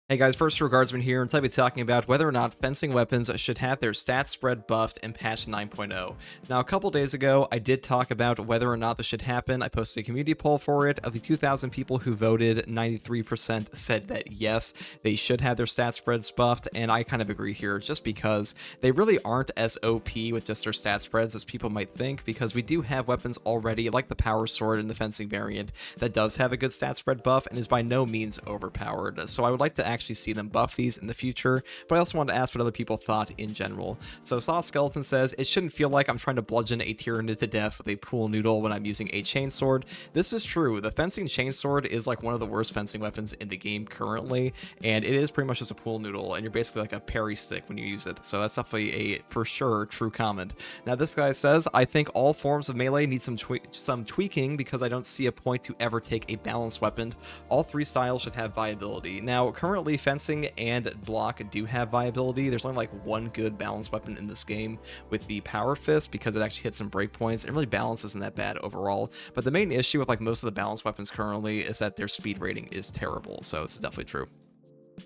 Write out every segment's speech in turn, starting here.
Hey guys, first regardsman here, and today I'll be talking about whether or not fencing weapons should have their stats spread buffed in patch 9.0. Now, a couple days ago, I did talk about whether or not this should happen. I posted a community poll for it. Of the 2,000 people who voted, 93% said that yes, they should have their stat spreads buffed, and I kind of agree here, just because they really aren't as OP with just their stat spreads as people might think, because we do have weapons already, like the power sword in the fencing variant, that does have a good stat spread buff and is by no means overpowered. So I would like to actually see them buff these in the future, but I also wanted to ask what other people thought in general. So Saw Skeleton says, it shouldn't feel like I'm trying to bludgeon a Tyrannid to death with a pool noodle when I'm using a chainsword. This is true. The fencing chainsword is like one of the worst fencing weapons in the game currently, and it is pretty much just a pool noodle, and you're basically like a parry stick when you use it. So that's definitely a, for sure, true comment. Now this guy says, I think all forms of melee need some tweaking because I don't see a point to ever take a balanced weapon. All three styles should have viability. Now currently fencing and block do have viability. There's only like one good balanced weapon in this game with the power fist because it actually hits some breakpoints and really balance isn't that bad overall. But the main issue with like most of the balanced weapons currently is that their speed rating is terrible. So it's definitely true.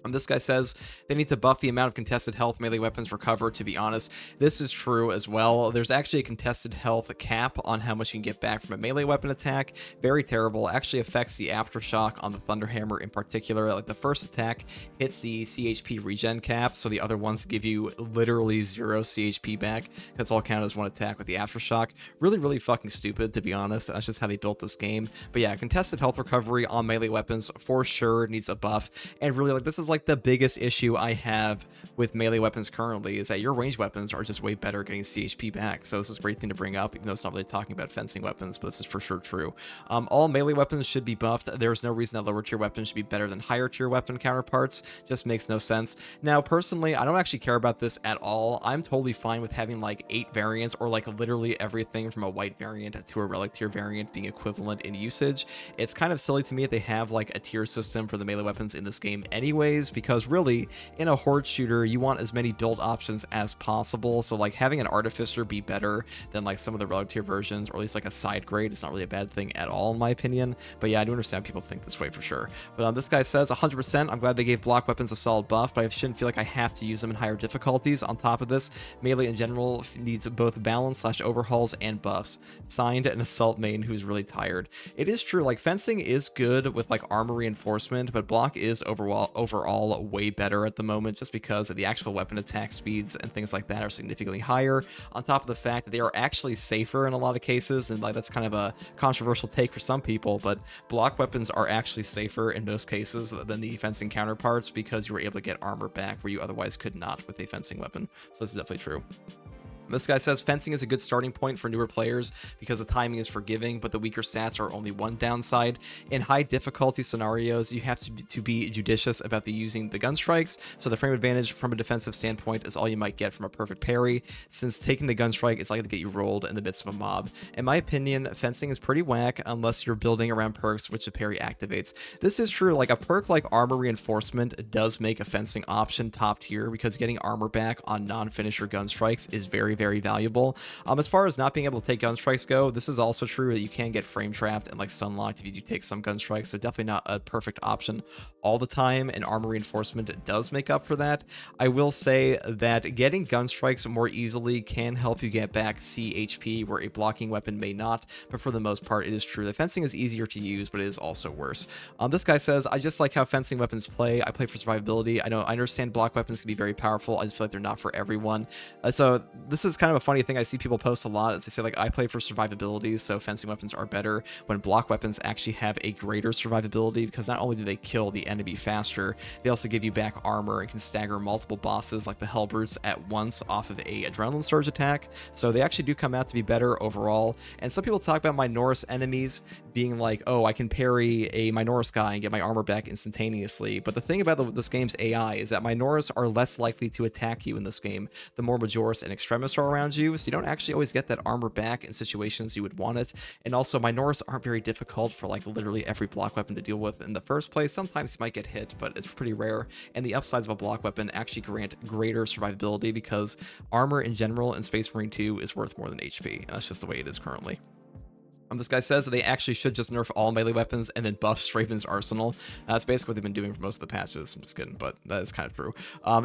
This guy says they need to buff the amount of contested health melee weapons recover. To be honest, this is true as well. There's actually a contested health cap on how much you can get back from a melee weapon attack. Very terrible. Actually affects the aftershock on the Thunderhammer in particular. Like the first attack hits the CHP regen cap, so the other ones give you literally 0 CHP back. That's all counted as one attack with the aftershock. Really fucking stupid, to be honest. That's just how they built this game. But yeah, contested health recovery on melee weapons for sure needs a buff. And really, like, this is like the biggest issue I have with melee weapons currently, is that your ranged weapons are just way better getting CHP back. So this is a great thing to bring up, even though it's not really talking about fencing weapons, but this is for sure true. All melee weapons should be buffed. There's no reason that lower tier weapons should be better than higher tier weapon counterparts. Just makes no sense. Now personally, I don't actually care about this at all. I'm totally fine with having like 8 variants, or like literally everything from a white variant to a relic tier variant being equivalent in usage. It's kind of silly to me that they have like a tier system for the melee weapons in this game anyways, because really in a horde shooter you want as many build options as possible. So like having an artificer be better than like some of the relic tier versions, or at least like a side grade, is not really a bad thing at all in my opinion. But yeah, I do understand people think this way for sure. But this guy says 100%, I'm glad they gave block weapons a solid buff, but I shouldn't feel like I have to use them in higher difficulties. On top of this, melee in general needs both balance / overhauls and buffs. Signed, an assault main who's really tired. It is true, like fencing is good with like armor reinforcement, but block is overall way better at the moment, just because the actual weapon attack speeds and things like that are significantly higher, on top of the fact that they are actually safer in a lot of cases. And like that's kind of a controversial take for some people, but block weapons are actually safer in most cases than the fencing counterparts, because you were able to get armor back where you otherwise could not with a fencing weapon. So this is definitely true. This guy says fencing is a good starting point for newer players because the timing is forgiving, but the weaker stats are only one downside. In high difficulty scenarios, you have to be judicious about using the gun strikes, so the frame advantage from a defensive standpoint is all you might get from a perfect parry, since taking the gun strike is likely to get you rolled in the midst of a mob. In my opinion, fencing is pretty whack unless you're building around perks which the parry activates. This is true, like a perk like armor reinforcement does make a fencing option top tier, because getting armor back on non-finisher gun strikes is very valuable. As far as not being able to take gun strikes go, this is also true that you can get frame trapped and like stun locked if you do take some gun strikes, so definitely not a perfect option all the time, and armor reinforcement does make up for that. I will say that getting gun strikes more easily can help you get back CHP where a blocking weapon may not, but for the most part it is true that fencing is easier to use, but it is also worse. This guy says, I just like how fencing weapons play. I play for survivability. I understand block weapons can be very powerful. I just feel like they're not for everyone. So this is kind of a funny thing I see people post a lot, is they say like, I play for survivability, so fencing weapons are better, when block weapons actually have a greater survivability, because not only do they kill the enemy faster, they also give you back armor and can stagger multiple bosses like the Hellbrutes at once off of a adrenaline surge attack. So they actually do come out to be better overall. And some people talk about Minoris enemies being like, oh, I can parry a Minoris guy and get my armor back instantaneously. But the thing about this game's AI is that Minoris are less likely to attack you in this game the more Majoris and Extremis are around you, so you don't actually always get that armor back in situations you would want it. And also, Minoris aren't very difficult for like literally every block weapon to deal with in the first place. Sometimes you might get hit, but it's pretty rare. And the upsides of a block weapon actually grant greater survivability, because armor in general in Space Marine 2 is worth more than HP, and that's just the way it is currently. This guy says that they actually should just nerf all melee weapons and then buff Straven's arsenal. That's basically what they've been doing for most of the patches. I'm just kidding, but that is kind of true.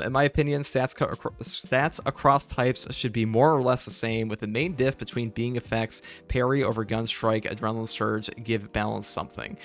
In my opinion, stats across types should be more or less the same, with the main diff between being effects, parry over gun strike, adrenaline surge, give balance something.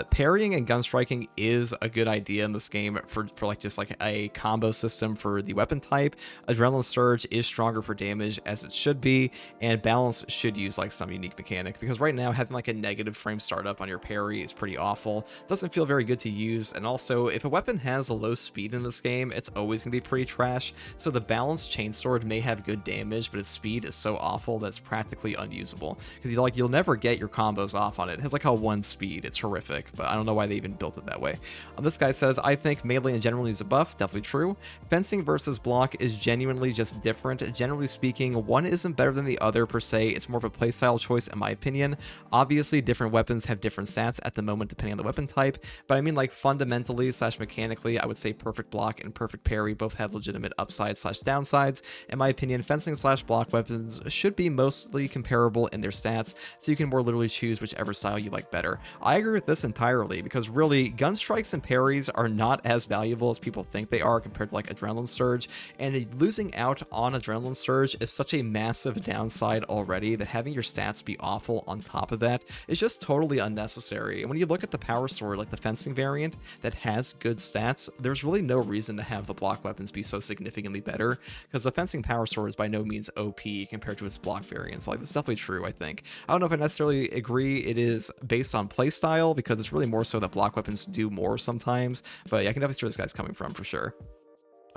Parrying and gun striking is a good idea in this game for like just like a combo system for the weapon type. Adrenaline surge is stronger for damage, as it should be, and balance should use like some unique mechanic, because right now having like a negative frame startup on your parry is pretty awful. Doesn't feel very good to use, and also if a weapon has a low speed in this game, it's always gonna be pretty trash. So the balanced chainsword may have good damage, but its speed is so awful that it's practically unusable, because you'll never get your combos off on it. It has like a 1 speed. It's horrific, but I don't know why they even built it that way. This guy says, I think melee in general needs a buff. Definitely true. Fencing versus block is genuinely just different. Generally speaking, one isn't better than the other per se. It's more of a playstyle choice in my opinion. Obviously, different weapons have different stats at the moment depending on the weapon type, but I mean like fundamentally / mechanically, I would say perfect block and perfect parry both have legitimate upsides / downsides. In my opinion, fencing / block weapons should be mostly comparable in their stats, so you can more literally choose whichever style you like better. I agree with this entirely, because really, gun strikes and parries are not as valuable as people think they are compared to like adrenaline surge, and losing out on adrenaline surge is such a massive downside already that having your stats be awful on top of that is just totally unnecessary. And when you look at the power sword, like the fencing variant that has good stats, there's really no reason to have the block weapons be so significantly better, because the fencing power sword is by no means OP compared to its block variant. So like, that's definitely true, I think. I don't know if I necessarily agree it is based on playstyle, because it's really more so that block weapons do more sometimes, but yeah, I can definitely see where this guy's coming from for sure.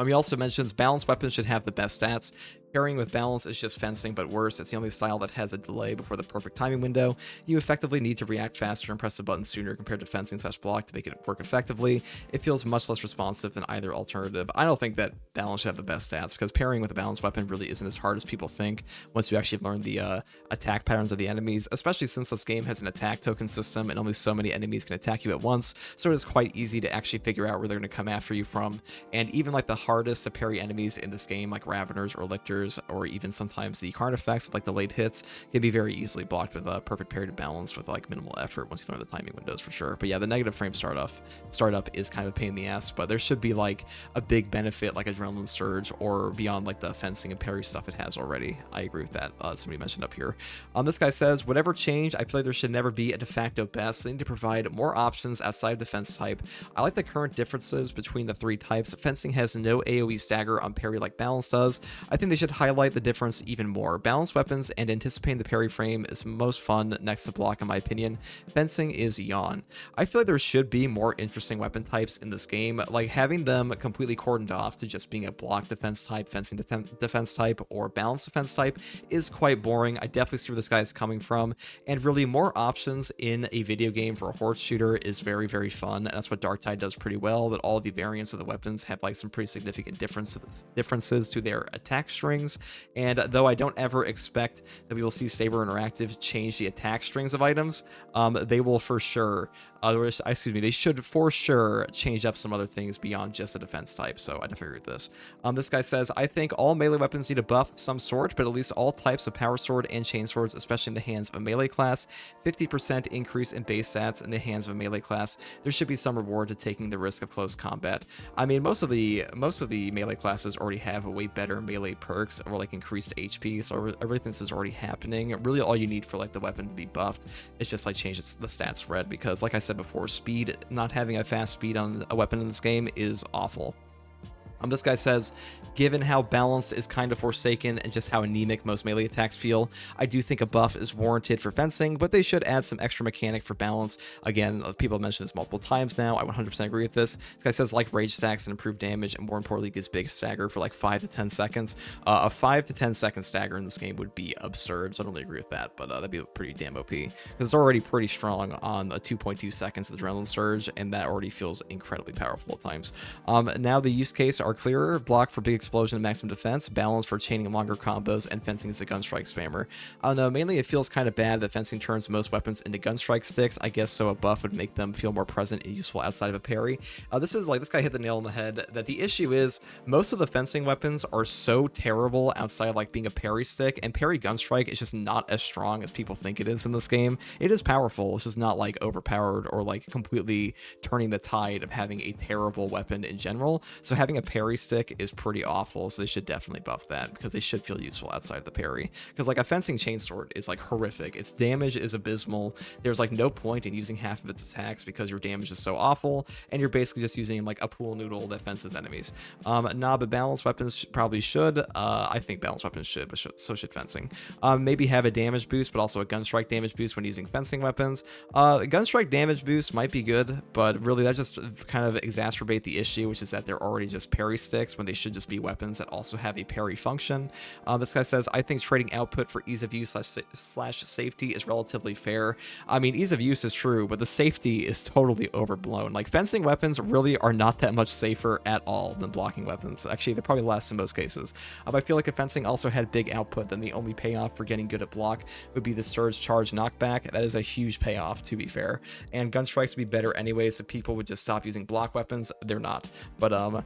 He also mentions balanced weapons should have the best stats. Parrying with balance is just fencing, but worse. It's the only style that has a delay before the perfect timing window. You effectively need to react faster and press the button sooner compared to fencing / block to make it work effectively. It feels much less responsive than either alternative. I don't think that balance should have the best stats, because parrying with a balanced weapon really isn't as hard as people think once you actually learn the attack patterns of the enemies, especially since this game has an attack token system and only so many enemies can attack you at once, so it is quite easy to actually figure out where they're going to come after you from. And even like the hardest to parry enemies in this game, like Raveners or Lictors, or even sometimes the Karn effects with like the late hits, can be very easily blocked with a perfect parry to balance with like minimal effort once you learn the timing windows for sure. But yeah, the negative frame startup is kind of a pain in the ass, but there should be like a big benefit like adrenaline surge or beyond like the fencing and parry stuff it has already. I agree with that. Somebody mentioned up here. This guy says, whatever change, I feel like there should never be a de facto best. They need to provide more options outside of defense type. I like the current differences between the 3 types. Fencing has no AoE stagger on parry like balance does. I think they should highlight the difference even more. Balanced weapons and anticipating the parry frame is most fun next to block in my opinion. Fencing is yawn. I feel like there should be more interesting weapon types in this game, like having them completely cordoned off to just being a block defense type, fencing defense type, or balanced defense type is quite boring. I definitely see where this guy is coming from, and really more options in a video game for a horde shooter is very, very fun. And that's what Darktide does pretty well, that all the variants of the weapons have like some pretty significant differences to their attack strings. And though I don't ever expect that we will see Saber Interactive change the attack strings of items, they will for sure, they should for sure change up some other things beyond just a defense type. So I definitely agree with this. This guy says, I think all melee weapons need a buff of some sort, but at least all types of power sword and chain swords, especially in the hands of a melee class. 50% increase in base stats in the hands of a melee class. There should be some reward to taking the risk of close combat. I mean, most of the melee classes already have a way better melee perks or like increased HP, so everything this is already happening. Really, all you need for like the weapon to be buffed is just like change the stat spread, because like I said before, speed, not having a fast speed on a weapon in this game is awful. This guy says, given how balanced is kind of forsaken and just how anemic most melee attacks feel, I do think a buff is warranted for fencing, but they should add some extra mechanic for balance. Again, people have mentioned this multiple times now. I 100% agree with this. This guy says, like rage stacks and improved damage, and more importantly, gives big stagger for like 5 to 10 seconds. A 5 to 10 second stagger in this game would be absurd, so I don't really agree with that, but that'd be pretty damn OP, because it's already pretty strong on a 2.2 seconds of adrenaline surge, and that already feels incredibly powerful at times. Now the use case are are clearer. Block for big explosion and maximum defense, balance for chaining longer combos, and fencing is the gunstrike spammer. I don't know, mainly it feels kind of bad that fencing turns most weapons into gunstrike sticks. I guess so a buff would make them feel more present and useful outside of a parry. This is like, this guy hit the nail on the head, that the issue is most of the fencing weapons are so terrible outside of like being a parry stick, and parry gunstrike is just not as strong as people think it is in this game. It is powerful, it's just not like overpowered or like completely turning the tide of having a terrible weapon in general. So having a parry stick is pretty awful, so they should definitely buff that because they should feel useful outside of the parry. Because like a fencing chainsword is like horrific, its damage is abysmal, there's like no point in using half of its attacks because your damage is so awful, and you're basically just using like a pool noodle that fences enemies. Nah, but balanced weapons probably should. I think balanced weapons should, but so should fencing. Maybe have a damage boost, but also a gunstrike damage boost when using fencing weapons. Gunstrike damage boost might be good, but really that just kind of exacerbate the issue, which is that they're already just parry sticks when they should just be weapons that also have a parry function. This guy says, I think trading output for ease of use slash safety is relatively fair. I mean, ease of use is true, but the safety is totally overblown. Like, fencing weapons really are not that much safer at all than blocking weapons. Actually, they're probably less in most cases. I feel like if fencing also had big output, then the only payoff for getting good at block would be the surge charge knockback. That is a huge payoff, to be fair. And gun strikes would be better anyway, so people would just stop using block weapons. They're not. But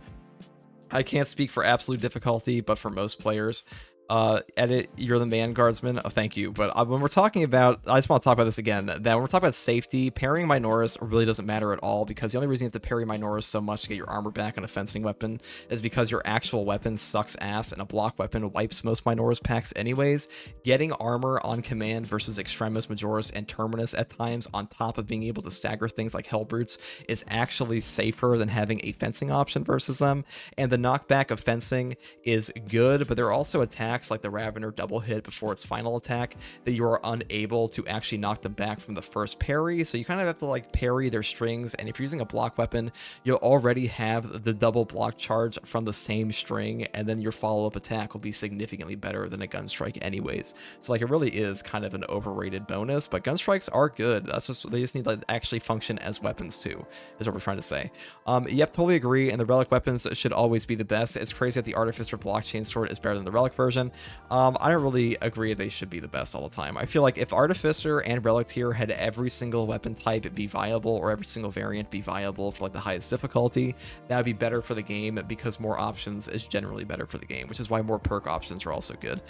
I can't speak for absolute difficulty, but for most players, Edit, you're the man, guardsman. Oh, thank you. But when we're talking about, I just want to talk about this again, that when we're talking about safety, parrying Minoris really doesn't matter at all, because the only reason you have to parry Minoris so much to get your armor back on a fencing weapon is because your actual weapon sucks ass, and a block weapon wipes most Minoris packs anyways. Getting armor on command versus Extremis Majoris and Terminus at times, on top of being able to stagger things like Hellbrutes, is actually safer than having a fencing option versus them. And the knockback of fencing is good, but there are also attacks like the Ravener double hit before its final attack that you are unable to actually knock them back from the first parry, so you kind of have to like parry their strings, and if you're using a block weapon, you'll already have the double block charge from the same string, and then your follow-up attack will be significantly better than a gun strike anyways. So like, it really is kind of an overrated bonus, but gun strikes are good. That's just, they just need to actually function as weapons too, is what we're trying to say. Yep, totally agree, and the relic weapons should always be the best. It's crazy that the Artificer blockchain sword is better than the relic version. I don't really agree they should be the best all the time. I feel like if Artificer and Relic tier had every single weapon type be viable, or every single variant be viable for like the highest difficulty, that would be better for the game, because more options is generally better for the game, which is why more perk options are also good.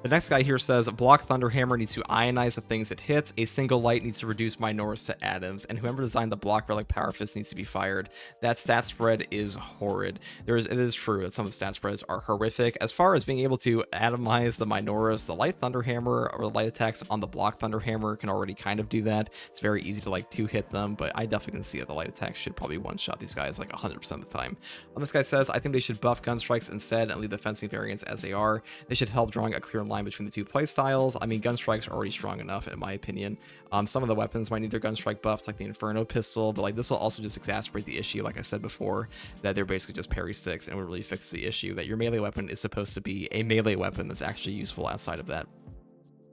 The next guy here says, Block Thunderhammer needs to ionize the things it hits, a single light needs to reduce Minoris to atoms, and whoever designed the Block Relic Power Fist needs to be fired. That stat spread is horrid. It is true that some of the stat spreads are horrific. As far as being able to atomize the Minoris, the Light Thunderhammer or the light attacks on the Block Thunderhammer can already kind of do that. It's very easy to like two-hit them, but I definitely can see that the light attacks should probably one-shot these guys like 100% of the time. This guy says, I think they should buff gun strikes instead and leave the fencing variants as they are. They should help drawing a clear line between the two playstyles. I mean, gun strikes are already strong enough in my opinion. Some of the weapons might need their gun strike buffed, like the Inferno pistol, but like this will also just exacerbate the issue, like I said before, that they're basically just parry sticks, and would really fix the issue that your melee weapon is supposed to be a melee weapon that's actually useful outside of that.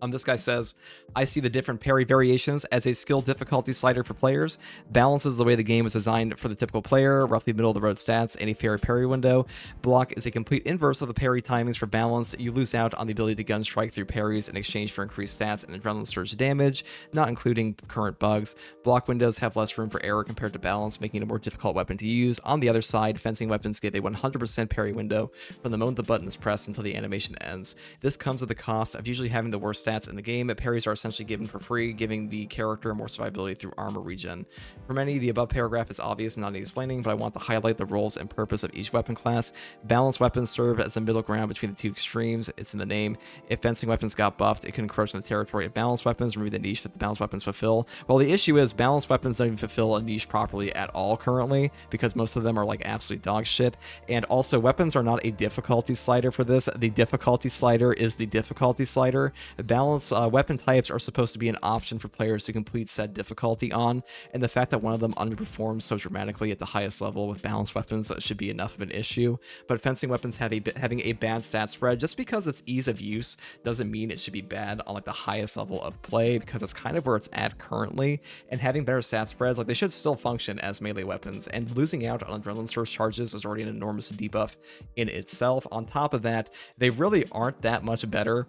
This guy says, I see the different parry variations as a skill difficulty slider for players. Balance is the way the game is designed for the typical player, roughly middle of the road stats, any fair parry window. Block is a complete inverse of the parry timings for balance. You lose out on the ability to gun strike through parries in exchange for increased stats and adrenaline surge damage, not including current bugs. Block windows have less room for error compared to balance, making it a more difficult weapon to use. On the other side, fencing weapons give a 100% parry window from the moment the button is pressed until the animation ends. This comes at the cost of usually having the worst stats in the game. Parries are essentially given for free, giving the character more survivability through armor regen. For many, the above paragraph is obvious and not needing explaining, but I want to highlight the roles and purpose of each weapon class. Balanced weapons serve as a middle ground between the two extremes. It's in the name. If fencing weapons got buffed, it could encroach on the territory of balanced weapons, remove the niche that the balanced weapons fulfill. Well, the issue is balanced weapons don't even fulfill a niche properly at all currently, because most of them are like absolute dog shit. And also, weapons are not a difficulty slider for this. The difficulty slider is the difficulty slider. Balanced balance, weapon types are supposed to be an option for players to complete said difficulty on, and the fact that one of them underperforms so dramatically at the highest level with balanced weapons should be enough of an issue. But fencing weapons having a bad stat spread, just because it's ease of use doesn't mean it should be bad on like the highest level of play, because that's kind of where it's at currently. And having better stat spreads, like they should still function as melee weapons, and losing out on adrenaline surge charges is already an enormous debuff in itself. On top of that, they really aren't that much better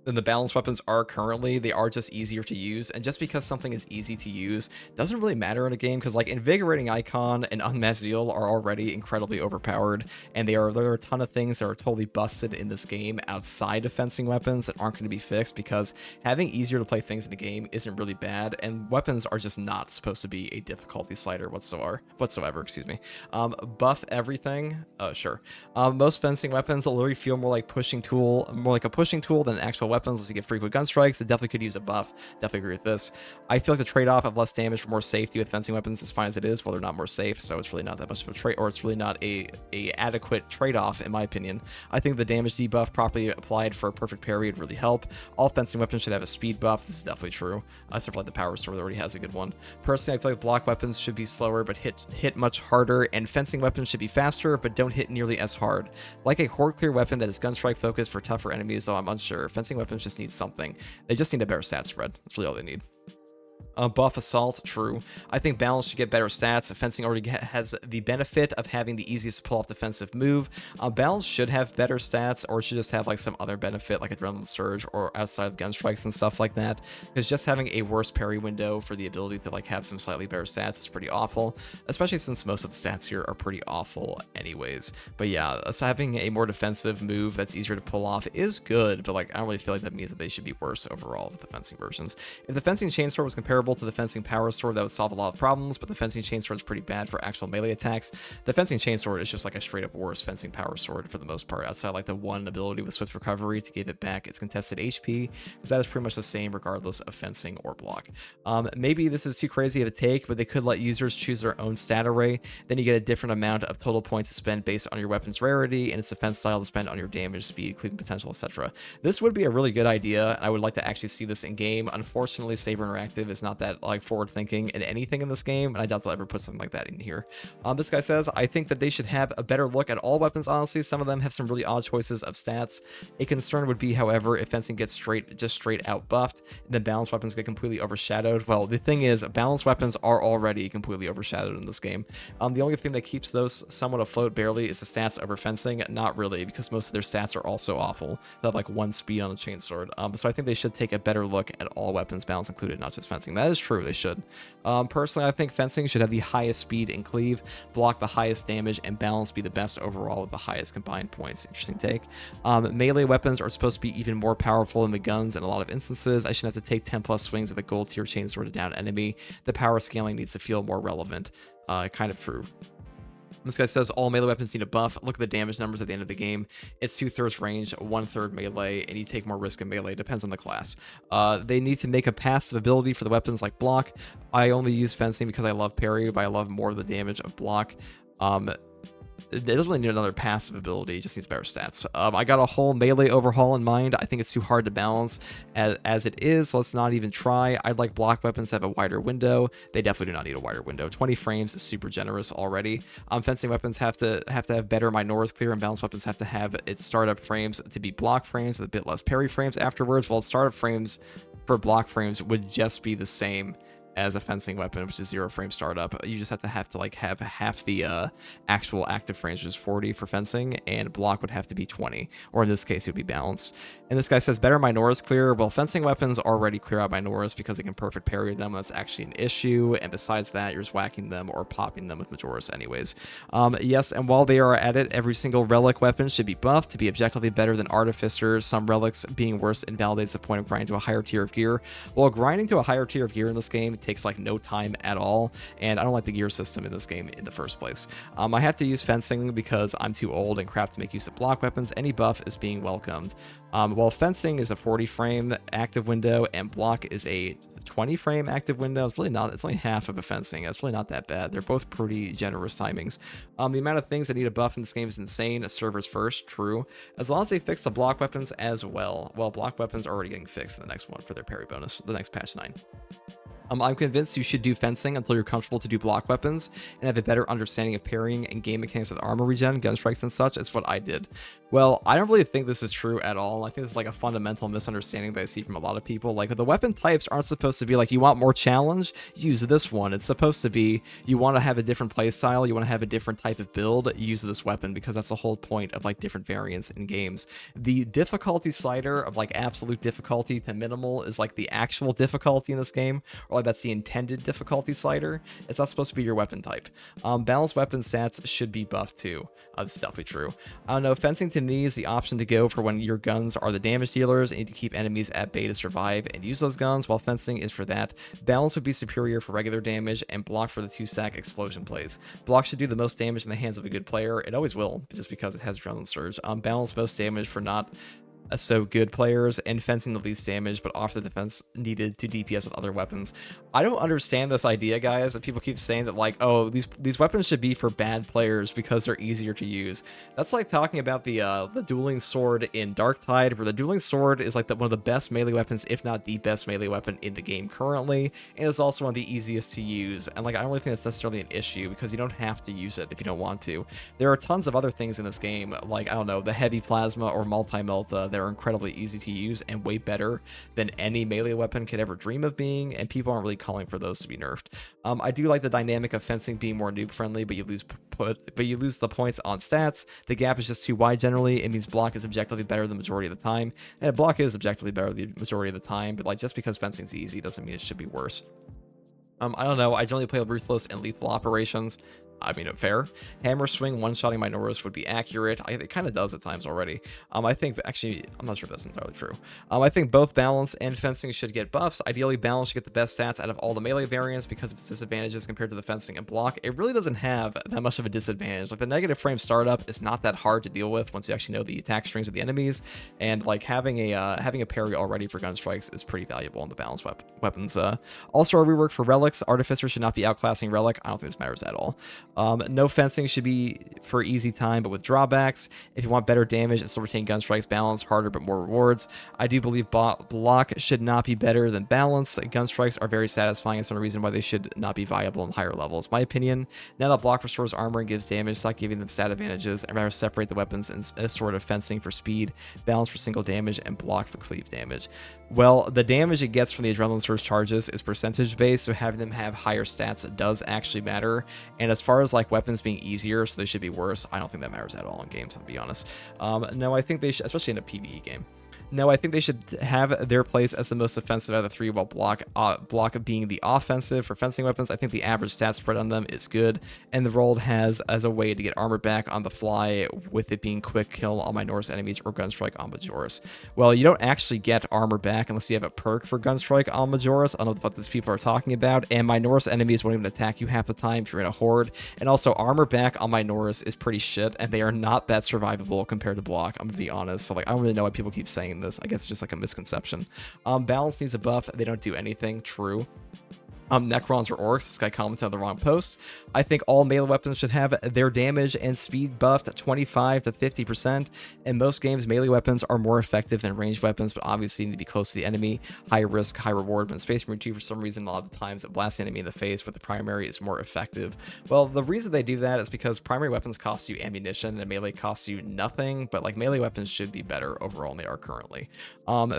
than the balanced weapons are currently. They are just easier to use, and just because something is easy to use doesn't really matter in a game, because like Invigorating Icon and Unmasked Zeal are already incredibly overpowered, and there are a ton of things that are totally busted in this game outside of fencing weapons that aren't going to be fixed, because having easier to play things in the game isn't really bad, and weapons are just not supposed to be a difficulty slider whatsoever, excuse me. Buff everything, sure. Most fencing weapons literally feel more like a pushing tool than an actual weapons. As you get frequent gun strikes, it definitely could use a buff. Definitely agree with this. I feel like the trade-off of less damage for more safety with fencing weapons is fine as it is. Well, they're not more safe, so it's really not that much of a trade, or it's really not a adequate trade-off in my opinion. I think the damage debuff properly applied for a perfect parry would really help. All fencing weapons should have a speed buff. This is definitely true, except for like the power sword that already has a good one. Personally, I feel like block weapons should be slower but hit much harder, and fencing weapons should be faster but don't hit nearly as hard. Like a horde clear weapon that is gun strike focused for tougher enemies, though I'm unsure. Fencing weapons just need something. They just need a better stat spread. That's really all they need. Buff assault, true. I think balance should get better stats. Fencing already has the benefit of having the easiest to pull off defensive move. Balance should have better stats, or it should just have like some other benefit like adrenaline surge or outside of gun strikes and stuff like that, because just having a worse parry window for the ability to like have some slightly better stats is pretty awful, especially since most of the stats here are pretty awful anyways. But yeah, so having a more defensive move that's easier to pull off is good, but like I don't really feel like that means that they should be worse overall with the fencing versions. If the fencing chainsword was comparable to the fencing power sword, that would solve a lot of problems, but the fencing chainsword is pretty bad for actual melee attacks. The fencing chainsword is just like a straight up worse fencing power sword for the most part, outside like the one ability with swift recovery to give it back its contested HP, because that is pretty much the same regardless of fencing or block. Maybe this is too crazy of a take, but they could let users choose their own stat array. Then you get a different amount of total points to spend based on your weapon's rarity and its defense style to spend on your damage, speed, cleaving potential, etc. This would be a really good idea, and I would like to actually see this in game. Unfortunately, Saber Interactive is not that like forward thinking in anything in this game, and I doubt they'll ever put something like that in here. This guy says, I think that they should have a better look at all weapons, honestly. Some of them have some really odd choices of stats. A concern would be, however, if fencing gets straight out buffed, then balanced weapons get completely overshadowed. Well, the thing is, balanced weapons are already completely overshadowed in this game. The only thing that keeps those somewhat afloat barely is the stats over fencing. Not really, because most of their stats are also awful. They have like 1 speed on the chainsword. So I think they should take a better look at all weapons, balance included, not just fencing. That is true, they should. Personally, I think fencing should have the highest speed and cleave, block the highest damage, and balance be the best overall with the highest combined points. Interesting take. Melee weapons are supposed to be even more powerful than the guns in a lot of instances. I shouldn't have to take 10 plus swings with a gold tier chainsword to down enemy. The power scaling needs to feel more relevant. Kind of true. This guy says all melee weapons need a buff. Look at the damage numbers at the end of the game. It's 2/3 range, 1/3 melee, and you take more risk in melee. Depends on the class. They need to make a passive ability for the weapons like block. I only use fencing because I love parry, but I love more of the damage of block. It doesn't really need another passive ability, it just needs better stats. I got a whole melee overhaul in mind. I think it's too hard to balance as it is. Let's not even try. I'd like block weapons to have a wider window. They definitely do not need a wider window. 20 frames is super generous already. Fencing weapons have to have better minors clear, and balanced weapons have to have its startup frames to be block frames with a bit less parry frames afterwards, while startup frames for block frames would just be the same as a fencing weapon, which is 0 frame startup. You just have to like have half the actual active frames, which is 40 for fencing, and block would have to be 20, or in this case it would be balanced. And this guy says better minors clear. Well, fencing weapons already clear out minors because they can perfect parry them. That's actually an issue, and besides that, you're just whacking them or popping them with majoris anyways. Yes, and while they are at it, every single relic weapon should be buffed to be objectively better than artificers. Some relics being worse invalidates the point of grinding to a higher tier of gear. Well, grinding to a higher tier of gear in this game takes like no time at all, and I don't like the gear system in this game in the first place. I have to use fencing because I'm too old and crap to make use of block weapons. Any buff is being welcomed. While fencing is a 40 frame active window and block is a 20 frame active window. It's really not, it's only half of a fencing. It's really not that bad. They're both pretty generous timings. The amount of things that need a buff in this game is insane. Servers first, true. As long as they fix the block weapons as well. Well, block weapons are already getting fixed in the next one for their parry bonus, the next patch 9. I'm convinced you should do fencing until you're comfortable to do block weapons and have a better understanding of parrying and game mechanics with armor regen, gun strikes, and such. It's what I did. Well, I don't really think this is true at all. I think this is like a fundamental misunderstanding that I see from a lot of people. Like, the weapon types aren't supposed to be like, you want more challenge? Use this one. It's supposed to be, you want to have a different play style, you want to have a different type of build, use this weapon, because that's the whole point of like different variants in games. The difficulty slider of like absolute difficulty to minimal is like the actual difficulty in this game, or like that's the intended difficulty slider. It's not supposed to be your weapon type. Balanced weapon stats should be buffed too. This is definitely true. I don't know, fencing to me is the option to go for when your guns are the damage dealers and you need to keep enemies at bay to survive and use those guns, while fencing is for that. Balance would be superior for regular damage, and block for the 2-stack explosion plays. Block should do the most damage in the hands of a good player. It always will, just because it has adrenaline surge. Balance most damage for not so good players, and fencing the least damage but offer the defense needed to DPS with other weapons. I don't understand this idea, guys, that people keep saying that like, oh, these weapons should be for bad players because they're easier to use. That's like talking about the dueling sword in Darktide, where the dueling sword is like one of the best melee weapons, if not the best melee weapon in the game currently, and it's also one of the easiest to use. And like, I don't really think that's necessarily an issue, because you don't have to use it if you don't want to. There are tons of other things in this game, like, I don't know, the heavy plasma or multi-melta, that are incredibly easy to use and way better than any melee weapon could ever dream of being, and people aren't really calling for those to be nerfed. I do like the dynamic of fencing being more noob friendly, but you lose the points on stats. The gap is just too wide generally. It means block is objectively better the majority of the time, and block is objectively better the majority of the time, but like, just because fencing's easy doesn't mean it should be worse. I don't know, I generally play ruthless and lethal operations. I mean, fair. Hammer swing one-shotting Minoros would be accurate. It kind of does at times already. I think, actually, I'm not sure if that's entirely true. I think both balance and fencing should get buffs. Ideally, balance should get the best stats out of all the melee variants because of its disadvantages compared to the fencing and block. It really doesn't have that much of a disadvantage. Like, the negative frame startup is not that hard to deal with once you actually know the attack strings of the enemies, and like having a parry already for gun strikes is pretty valuable in the balanced weapons. Also, a rework for relics. Artificer should not be outclassing relic. I don't think this matters at all. No fencing should be for easy time, but with drawbacks. If you want better damage and still retain gun strikes, balance, harder but more rewards. I do believe block should not be better than balance. Gun strikes are very satisfying. It's no reason why they should not be viable in higher levels. My opinion, now that block restores armor and gives damage, stop giving them stat advantages, and rather separate the weapons in a sort of fencing for speed, balance for single damage, and block for cleave damage. Well, the damage it gets from the adrenaline surge charges is percentage based, so having them have higher stats does actually matter. And as far as like weapons being easier, so they should be worse, I don't think that matters at all in games, I'll be honest. No, I think they should, especially in a PvE game. No, I think they should have their place as the most offensive out of the three, while block being the offensive for fencing weapons. I think the average stat spread on them is good, and the rolled has as a way to get armor back on the fly, with it being quick kill on Minoros enemies or gunstrike on Majoris. Well, you don't actually get armor back unless you have a perk for gunstrike on Majoris. I don't know what these people are talking about, and Minoris enemies won't even attack you half the time if you're in a horde. And also, armor back on Minoris is pretty shit, and they are not that survivable compared to block, I'm gonna be honest. So like, I don't really know why people keep saying this. I guess it's just like a misconception. Balance needs a buff. They don't do anything. True. Necrons or orcs. This guy commented on the wrong post. I think all melee weapons should have their damage and speed buffed 25 to 50%. In most games, melee weapons are more effective than ranged weapons, but obviously you need to be close to the enemy. High risk, high reward. But in Space Marine 2, for some reason, a lot of the times it blasts the enemy in the face with the primary is more effective. Well, the reason they do that is because primary weapons cost you ammunition and melee costs you nothing, but like melee weapons should be better overall than they are currently.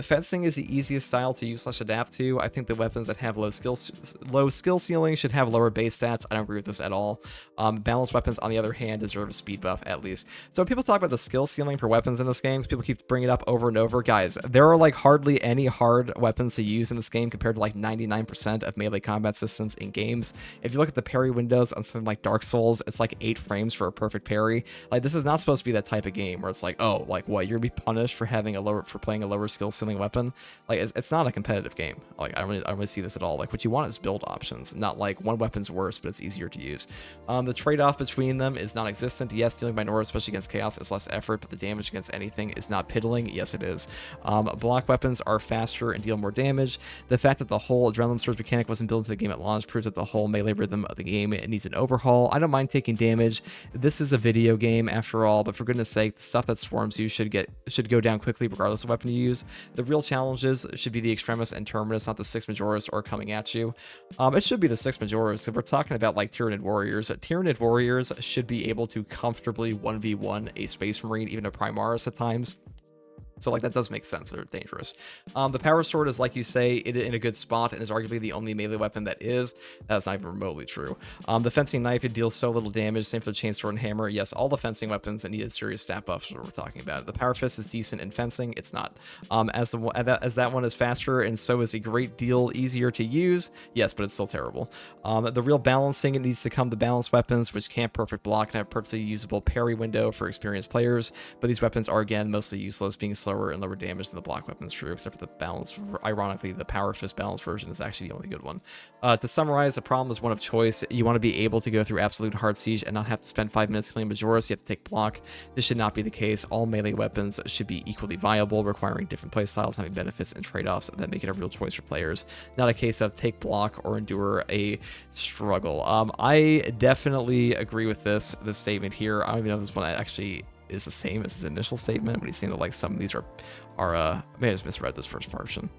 Fencing is the easiest style to use / adapt to. I think the weapons that have low skill ceiling should have lower base stats. I don't agree with this at all. Balanced weapons, on the other hand, deserve a speed buff at least. So when people talk about the skill ceiling for weapons in this game, people keep bringing it up over and over. Guys, there are like hardly any hard weapons to use in this game compared to like 99% of melee combat systems in games. If you look at the parry windows on something like Dark Souls, it's like 8 frames for a perfect parry. Like, this is not supposed to be that type of game where it's like, oh, like what, you're gonna be punished for having playing a lower skill ceiling weapon. Like, it's not a competitive game. Like, I don't really see this at all. Like, what you want is build build options, not like one weapon's worse, but it's easier to use. The trade-off between them is non-existent. Yes, dealing by Nora, especially against Chaos, is less effort, but the damage against anything is not piddling. Yes, it is. Block weapons are faster and deal more damage. The fact that the whole Adrenaline Surge mechanic wasn't built into the game at launch proves that the whole melee rhythm of the game needs an overhaul. I don't mind taking damage. This is a video game after all, but for goodness sake, the stuff that swarms you should go down quickly regardless of weapon you use. The real challenges should be the Extremis and Terminus, not the 6 Majoras or coming at you. It should be the 6 Majoras. If we're talking about like Tyranid Warriors should be able to comfortably 1v1 a Space Marine, even a Primaris at times. So like that does make sense. They're dangerous. The Power Sword is, like you say, in a good spot and is arguably the only melee weapon that is. That's not even remotely true. The Fencing Knife, it deals so little damage. Same for the Chainsword and Hammer. Yes, all the fencing weapons that needed serious stat buffs is what we're talking about. The Power Fist is decent in fencing. It's not. As that one is faster and so is a great deal easier to use. Yes, but it's still terrible. The real balancing, it needs to come to balanced weapons, which can't perfect block and have perfectly usable parry window for experienced players. But these weapons are again mostly useless, being slower and lower damage than the block weapons, true, except for the balance. Ironically, the Power Fist balance version is actually the only good one. To summarize, the problem is one of choice. You want to be able to go through absolute hard siege and not have to spend 5 minutes killing Majoras. You have to take block. This should not be the case. All melee weapons should be equally viable, requiring different playstyles, having benefits and trade-offs that make it a real choice for players. Not a case of take block or endure a struggle. I definitely agree with this statement here. I don't even know if this one actually is the same as his initial statement when he's saying that like some of these are maybe I just misread this first portion.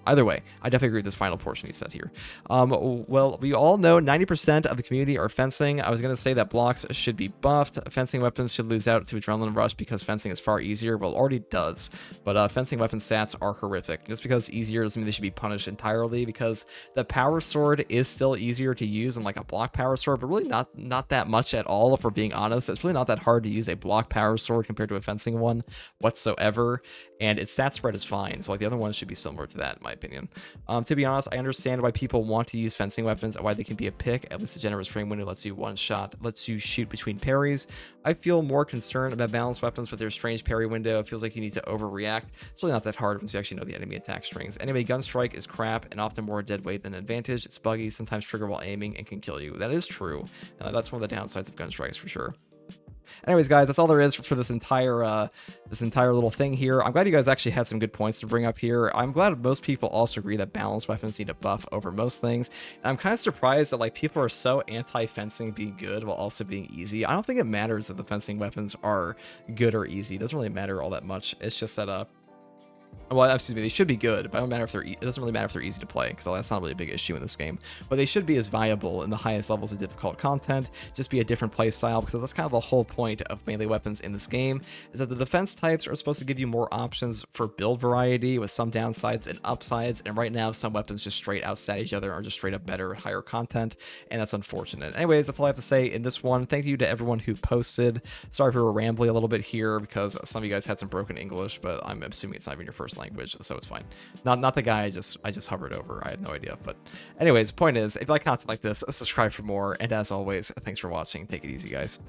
Either way, I definitely agree with this final portion he said here. Well, we all know 90% of the community are fencing. I was going to say that blocks should be buffed. Fencing weapons should lose out to Adrenaline Rush because fencing is far easier. Well, it already does, but fencing weapon stats are horrific. Just because it's easier doesn't mean they should be punished entirely, because the Power Sword is still easier to use than like a block Power Sword, but really not that much at all, if we're being honest. It's really not that hard to use a block Power Sword compared to a fencing one whatsoever, and its stat spread is fine. So like the other ones should be similar to that, in my opinion. To be honest, I understand why people want to use fencing weapons and why they can be a pick. At least the generous frame window lets you one shot, lets you shoot between parries. I feel more concerned about balanced weapons with their strange parry window. It feels like you need to overreact. It's really not that hard once you actually know the enemy attack strings. Anyway, Gunstrike is crap and often more dead weight than advantage. It's buggy, sometimes trigger while aiming, and can kill you. That is true. That's one of the downsides of Gunstrikes for sure. Anyways, guys, that's all there is for this entire little thing here. I'm glad you guys actually had some good points to bring up here. I'm glad most people also agree that balanced weapons need a buff over most things. And I'm kind of surprised that like people are so anti-fencing being good while also being easy. I don't think it matters if the fencing weapons are good or easy. It doesn't really matter all that much. It's just that well, excuse me, they should be good, but it doesn't really matter if they're easy to play, because that's not really a big issue in this game. But they should be as viable in the highest levels of difficult content, just be a different play style, because that's kind of the whole point of melee weapons in this game, is that the defense types are supposed to give you more options for build variety, with some downsides and upsides, and right now some weapons just straight outstat each other, are just straight up better at higher content, and that's unfortunate. Anyways, that's all I have to say in this one. Thank you to everyone who posted. Sorry if we were rambling a little bit here, because some of you guys had some broken English, but I'm assuming it's not even your first language, so it's fine. Not the guy I just hovered over. I had no idea. But anyways, point is, if you like content like this, subscribe for more, and as always, thanks for watching. Take it easy, guys.